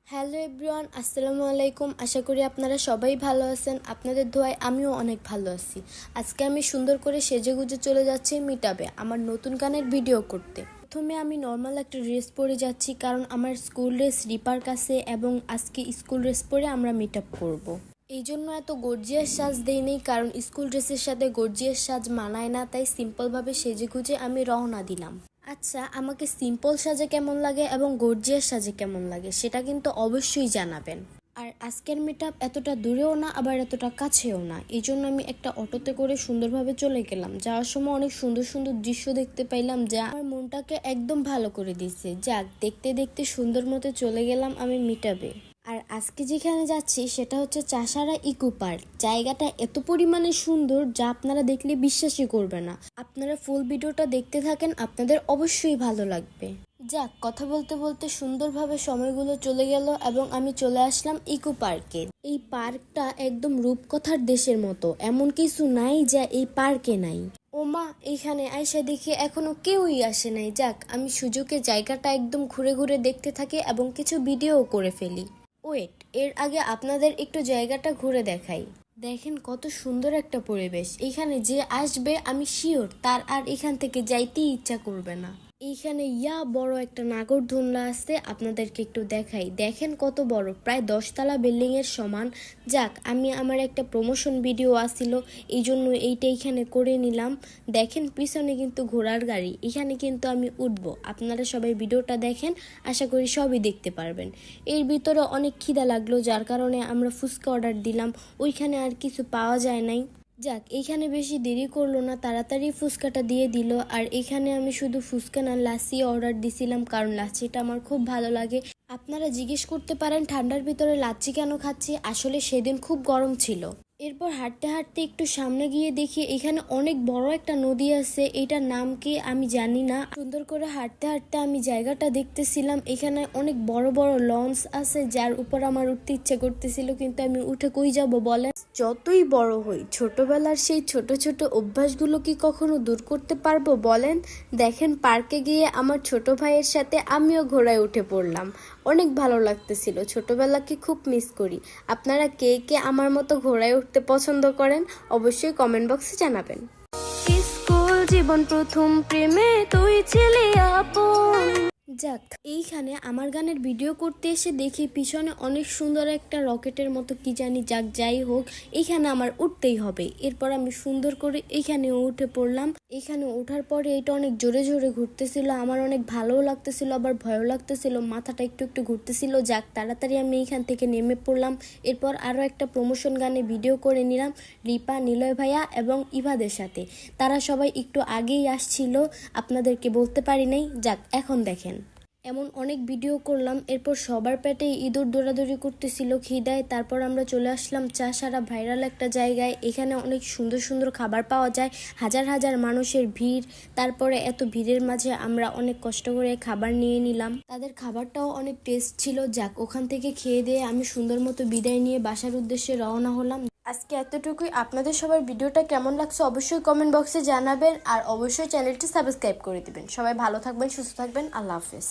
Hello everyone, আসসালামু আলাইকুম। আশা করি আপনারা সবাই ভালো আছেন। আপনাদের দোয়ায় আমিও অনেক ভালো আছি। আজকে আমি সুন্দর করে সেজেগুজে চলে যাচ্ছি মিটআপে আমার নতুন গানের ভিডিও করতে। প্রথমে আমি নর্মাল একটা ড্রেস পরে যাচ্ছি, কারণ আমার স্কুল ড্রেস রিপার কাছে এবং আজকে স্কুল ড্রেস পরে আমরা মিটআপ করব। এই জন্য এত গর্জিয়াস সাজ দেইনি, কারণ স্কুল ড্রেসের সাথে গর্জিয়াস সাজ মানায় না, তাই সিম্পলভাবে সেজেগুজে আমি রওনা দিলাম। আচ্ছা, আমাকে সিম্পল সাজে কেমন লাগে এবং গর্জিয়াস সাজে কেমন লাগে সেটা কিন্তু অবশ্যই জানাবেন। আর আজকের মিটআপ এতটা দূরেও না, আবার এতটা কাছেও না, এই জন্য আমি একটা অটোতে করে সুন্দরভাবে চলে গেলাম। যাওয়ার সময় অনেক সুন্দর সুন্দর দৃশ্য দেখতে পাইলাম, যা আমার মনটাকে একদম ভালো করে দিচ্ছে। যাক, দেখতে দেখতে সুন্দর মতো চলে গেলাম আমি মিটআপে। আর আজকে যেখানে যাচ্ছি সেটা হচ্ছে চাষারা ইকো পার্ক। জায়গাটা এত পরিমাণে সুন্দর যা আপনারা দেখলে বিশ্বাসই করবে না। আপনারা ফুল ভিডিওটা দেখতে থাকেন, আপনাদের অবশ্যই ভালো লাগবে। যাক, কথা বলতে বলতে সুন্দরভাবে সময়গুলো চলে গেল এবং আমি চলে আসলাম ইকো পার্কে। এই পার্কটা একদম রূপকথার দেশের মতো, এমন কিছু নাই যা এই পার্কে নাই। ওমা, এইখানে আয়সা দেখি এখনো কেউই আসে নাই। যাক, আমি সুযোগে জায়গাটা একদম ঘুরে ঘুরে দেখতে থাকি এবং কিছু ভিডিও করে ফেলি। ওয়েট, এর আগে আপনাদের একটু জায়গাটা ঘুরে দেখাই। দেখেন কত সুন্দর একটা পরিবেশ। এখানে যে আসবে আমি শিওর তার আর এখান থেকে যাইতেই ইচ্ছা করবে না। এইখানে বড় একটা নাগরদোলনা আছে, আপনাদেরকে একটু দেখাই। দেখেন কত বড়, প্রায় 10 তলা বিল্ডিং এর সমান। যাক, আমি আমার একটা প্রমোশন ভিডিও আসছিল, এই জন্য এইটা এখানে করে নিলাম। দেখেন পিছনে কিন্তু ঘোড়ার গাড়ি, এখানে কিন্তু আমি উঠবো। আপনারা সবাই ভিডিওটা দেখেন, আশা করি সবই দেখতে পারবেন। এর ভিতরে অনেক খিদা লাগলো, যার কারণে আমরা ফুচকা অর্ডার দিলাম। ওইখানে আর কিছু পাওয়া যায় নাই। যাক, এইখানে বেশি দেরি করলো না, তাড়াতাড়ি ফুচকাটা দিয়ে দিল। আর এখানে আমি শুধু ফুচকা না, লাসি অর্ডার দিছিলাম, কারণ লাচ্ছিটা আমার খুব ভালো লাগে। আপনারা জিজ্ঞেস করতে পারেন ঠান্ডার ভিতরে লাচ্ছি কেন খাচ্ছি, আসলে সেদিন খুব গরম ছিল। এরপর হাঁটতে হাঁটতে একটু সামনে গিয়ে দেখি এখানে অনেক বড় একটা নদী আছে, এটার নাম কি আমি জানি না। সুন্দর করে হাঁটতে হাঁটতে আমি জায়গাটা দেখতেছিলাম। এখানে অনেক বড় বড় লঞ্চ আছে, যার উপর আমার উঠতে ইচ্ছে করতেছিল, কিন্তু আমি উঠে কই যাব বলেন। যতই বড় হই, ছোটবেলার সেই ছোট ছোট অভ্যাসগুলো কি কখনো দূর করতে পারবো বলেন। দেখেন, পার্কে গিয়ে আমার ছোট ভাইয়ের সাথে আমিও ঘোড়ায় উঠে পড়লাম। অনেক ভালো লাগতেছিল, ছোটবেলাকে খুব মিস করি। আপনারা কে কে আমার মতো ঘোড়ায় উঠতে পছন্দ করেন অবশ্যই কমেন্ট বক্সে জানাবেন। স্কুল জীবন প্রথম প্রেমে তুই ছিলি আপন। যাক, এইখানে আমার গানের ভিডিও করতে এসে দেখি পিছনে অনেক সুন্দর একটা রকেটের মতো কি জানি। যাক, যাই হোক, এইখানে আমার উঠতেই হবে। এরপর আমি সুন্দর করে এইখানে উঠে পড়লাম। এখানে ওঠার পরে এটা অনেক জোরে জোরে ঘুরতেছিল, আমার অনেক ভালোও লাগতেছিল, আবার ভয়ও লাগতেছিল, মাথাটা একটু একটু ঘুরতেছিল। যাক, তাড়াতাড়ি আমি এইখান থেকে নেমে পড়লাম। এরপর আরও একটা প্রমোশন গানে ভিডিও করে নিলাম রিপা, নিলয় ভাইয়া এবং ইভাদের সাথে। তারা সবাই একটু আগেই আসছিল, আপনাদেরকে বলতে পারি নাই। যাক, এখন দেখেন, এমন অনেক ভিডিও করলাম। এরপর সবার পেটে ইঁদুর দৌড়াদৌড়ি করতেছিল খিদায়। তারপর আমরা চলে আসলাম চাষারা ভাইরাল একটা জায়গায়। এখানে অনেক সুন্দর সুন্দর খাবার পাওয়া যায়, হাজার হাজার মানুষের ভিড়। তারপরে এত ভিড়ের মাঝে আমরা অনেক কষ্ট করে খাবার নিয়ে নিলাম, তাদের খাবারটাও অনেক টেস্ট ছিল। যাক, ওখান থেকে খেয়ে দিয়ে আমি সুন্দর মতো বিদায় নিয়ে বাসার উদ্দেশ্যে রওনা হলাম। আজকে এতটুকুই। আপনাদের সবার ভিডিওটা কেমন লাগছে অবশ্যই কমেন্ট বক্সে জানাবেন, আর অবশ্যই চ্যানেলটি সাবস্ক্রাইব করে দিবেন। সবাই ভালো থাকবেন, সুস্থ থাকবেন। আল্লাহ হাফেজ।